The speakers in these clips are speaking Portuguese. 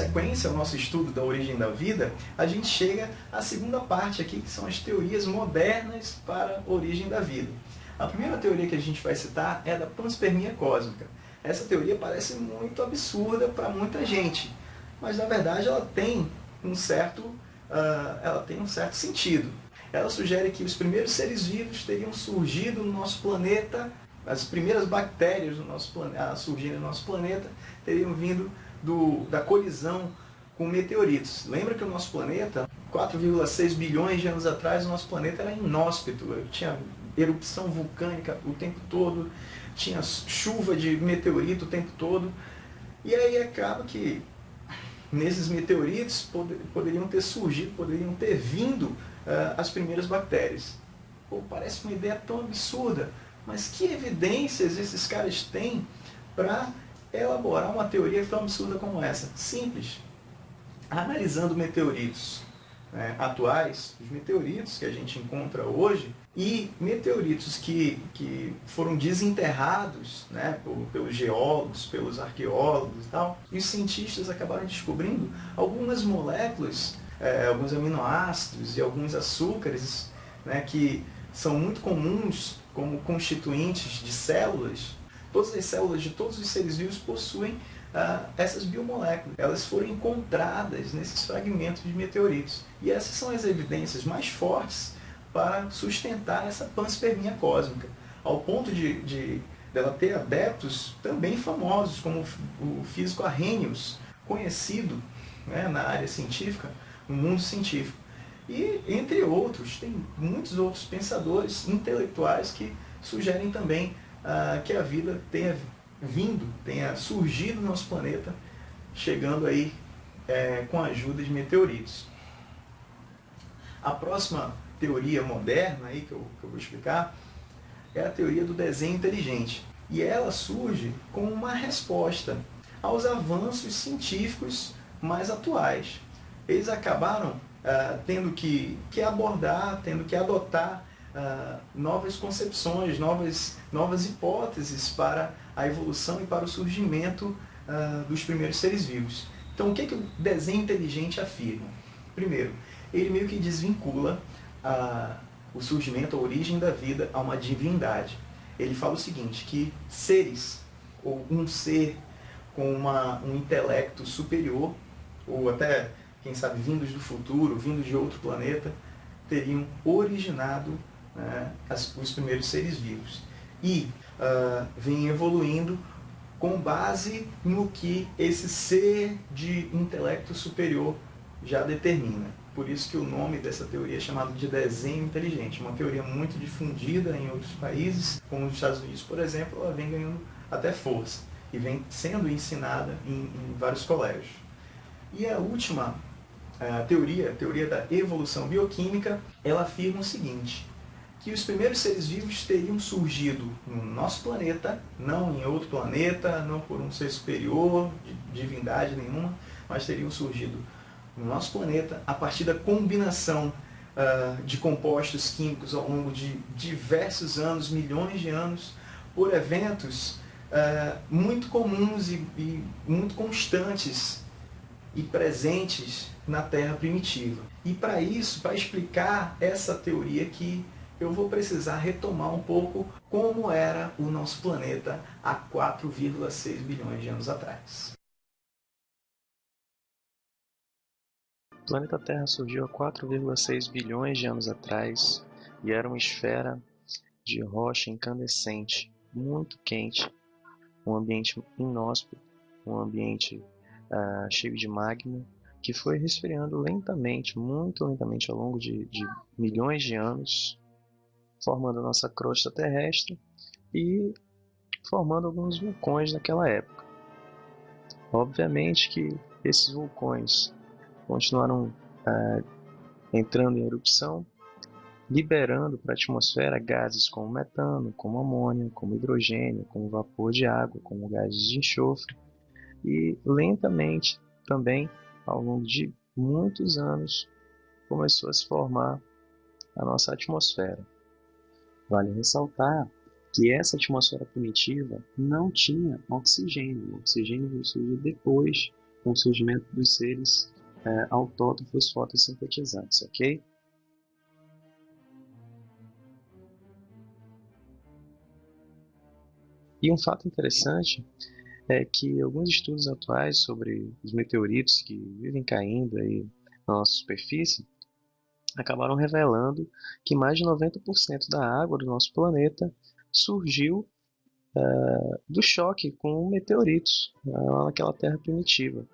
sequência ao nosso estudo da origem da vida, a gente chega à segunda parte aqui, que são as teorias modernas para a origem da vida. A primeira teoria que a gente vai citar é a da panspermia cósmica. Essa teoria parece muito absurda para muita gente, mas na verdade ela tem um certo sentido. Ela sugere que os primeiros seres vivos teriam surgido no nosso planeta, as primeiras bactérias a surgirem no nosso planeta teriam vindo da colisão com meteoritos. Lembra que o nosso planeta, 4,6 bilhões de anos atrás, o nosso planeta era inóspito, tinha erupção vulcânica o tempo todo, tinha chuva de meteorito o tempo todo, e aí acaba que nesses meteoritos poderiam ter surgido, poderiam ter vindo as primeiras bactérias. Pô, parece uma ideia tão absurda, mas que evidências esses caras têm para elaborar uma teoria tão absurda como essa? Simples. Analisando meteoritos atuais, os meteoritos que a gente encontra hoje, e meteoritos que foram desenterrados pelos geólogos, pelos arqueólogos e tal, e os cientistas acabaram descobrindo algumas moléculas, alguns aminoácidos e alguns açúcares que são muito comuns como constituintes de células. Todas as células de todos os seres vivos possuem essas biomoléculas. Elas foram encontradas nesses fragmentos de meteoritos. E essas são as evidências mais fortes para sustentar essa panspermia cósmica, ao ponto de dela ter adeptos também famosos, como o físico Arrhenius, conhecido na área científica, no mundo científico. E, entre outros, tem muitos outros pensadores intelectuais que sugerem também que a vida tenha surgido no nosso planeta, chegando aí com a ajuda de meteoritos. A próxima teoria moderna aí que eu vou explicar é a teoria do desenho inteligente. E ela surge como uma resposta aos avanços científicos mais atuais. Eles acabaram tendo que abordar, tendo que adotar novas concepções, novas hipóteses para a evolução e para o surgimento dos primeiros seres vivos. Então, o que o desenho inteligente afirma? Primeiro, ele meio que desvincula o surgimento, a origem da vida a uma divindade. Ele fala o seguinte, que seres, ou um ser com um intelecto superior, ou até, quem sabe, vindos do futuro, vindos de outro planeta, teriam originado os primeiros seres vivos. E vem evoluindo com base no que esse ser de intelecto superior já determina. Por isso que o nome dessa teoria é chamado de desenho inteligente. Uma teoria muito difundida em outros países, como nos Estados Unidos, por exemplo, ela vem ganhando até força e vem sendo ensinada em vários colégios. E a última teoria, a teoria da evolução bioquímica, ela afirma o seguinte, que os primeiros seres vivos teriam surgido no nosso planeta, não em outro planeta, não por um ser superior, de divindade nenhuma, mas teriam surgido no nosso planeta a partir da combinação de compostos químicos ao longo de diversos anos, milhões de anos, por eventos muito comuns e muito constantes e presentes na Terra primitiva. E para isso, para explicar essa teoria aqui, eu vou precisar retomar um pouco como era o nosso planeta há 4,6 bilhões de anos atrás. O planeta Terra surgiu há 4,6 bilhões de anos atrás e era uma esfera de rocha incandescente, muito quente, um ambiente inóspito, um ambiente cheio de magma, que foi resfriando lentamente, muito lentamente ao longo de milhões de anos, formando a nossa crosta terrestre e formando alguns vulcões naquela época. Obviamente que esses vulcões continuaram entrando em erupção, liberando para a atmosfera gases como metano, como amônio, como hidrogênio, como vapor de água, como gases de enxofre, e lentamente também, ao longo de muitos anos, começou a se formar a nossa atmosfera. Vale ressaltar que essa atmosfera primitiva não tinha oxigênio. O oxigênio veio surgir depois com o surgimento dos seres autótrofos fotossintetizantes, ok? E um fato interessante é que alguns estudos atuais sobre os meteoritos que vivem caindo aí na nossa superfície acabaram revelando que mais de 90% da água do nosso planeta surgiu do choque com meteoritos lá naquela Terra primitiva.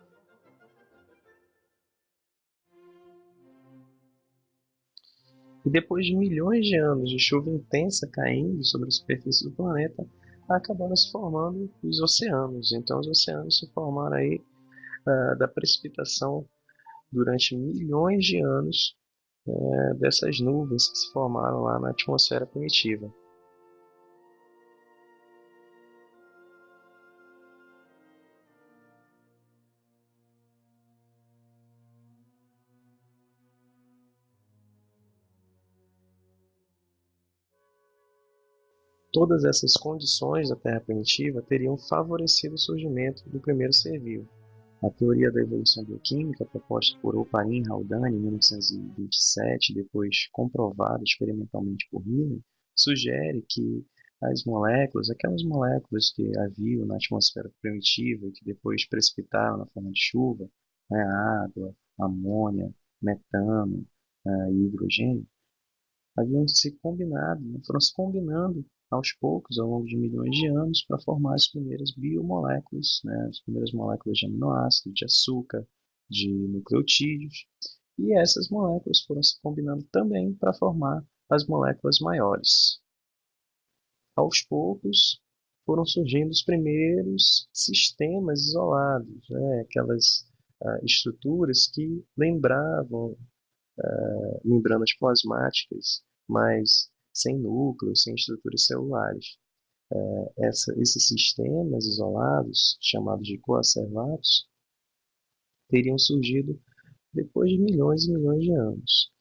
E depois de milhões de anos de chuva intensa caindo sobre a superfície do planeta, acabaram se formando os oceanos. Então os oceanos se formaram aí da precipitação durante milhões de anos dessas nuvens que se formaram lá na atmosfera primitiva. Todas essas condições da Terra primitiva teriam favorecido o surgimento do primeiro ser vivo. A teoria da evolução bioquímica, proposta por Oparin Haldane em 1927, depois comprovada experimentalmente por Miller, sugere que as moléculas, aquelas moléculas que haviam na atmosfera primitiva e que depois precipitaram na forma de chuva, água, amônia, metano e hidrogênio, haviam se combinado, foram se combinando aos poucos, ao longo de milhões de anos, para formar as primeiras biomoléculas, as primeiras moléculas de aminoácidos, de açúcar, de nucleotídeos, e essas moléculas foram se combinando também para formar as moléculas maiores. Aos poucos, foram surgindo os primeiros sistemas isolados, aquelas estruturas que lembravam membranas plasmáticas, mas sem núcleos, sem estruturas celulares. Esses sistemas isolados, chamados de coacervados, teriam surgido depois de milhões e milhões de anos.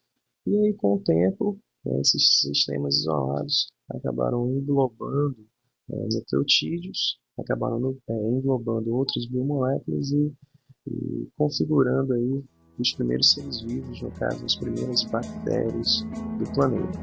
E aí, com o tempo, esses sistemas isolados acabaram englobando nucleotídeos, acabaram englobando outras biomoléculas e configurando aí os primeiros seres vivos, no caso, as primeiras bactérias do planeta.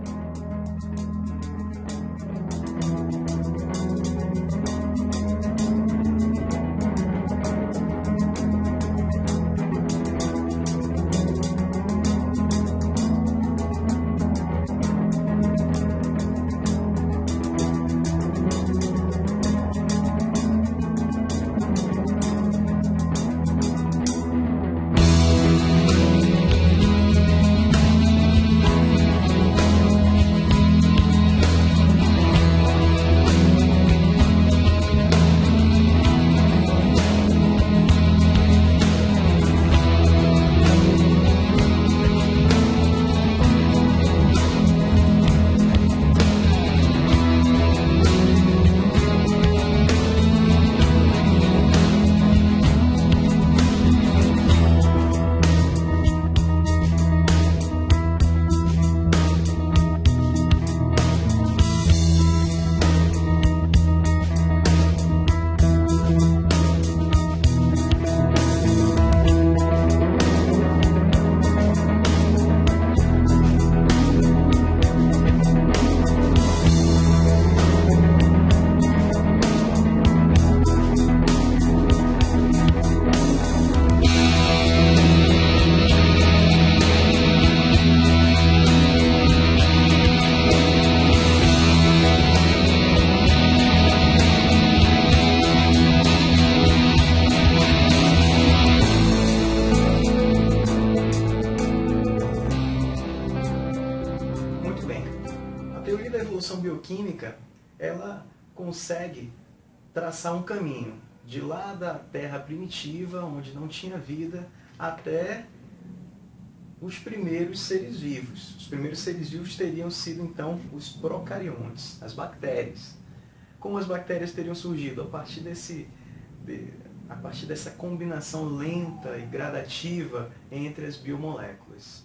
bioquímica, ela consegue traçar um caminho de lá da Terra primitiva, onde não tinha vida, até os primeiros seres vivos. Os primeiros seres vivos teriam sido, então, os procariontes, as bactérias. Como as bactérias teriam surgido? A partir dessa combinação lenta e gradativa entre as biomoléculas.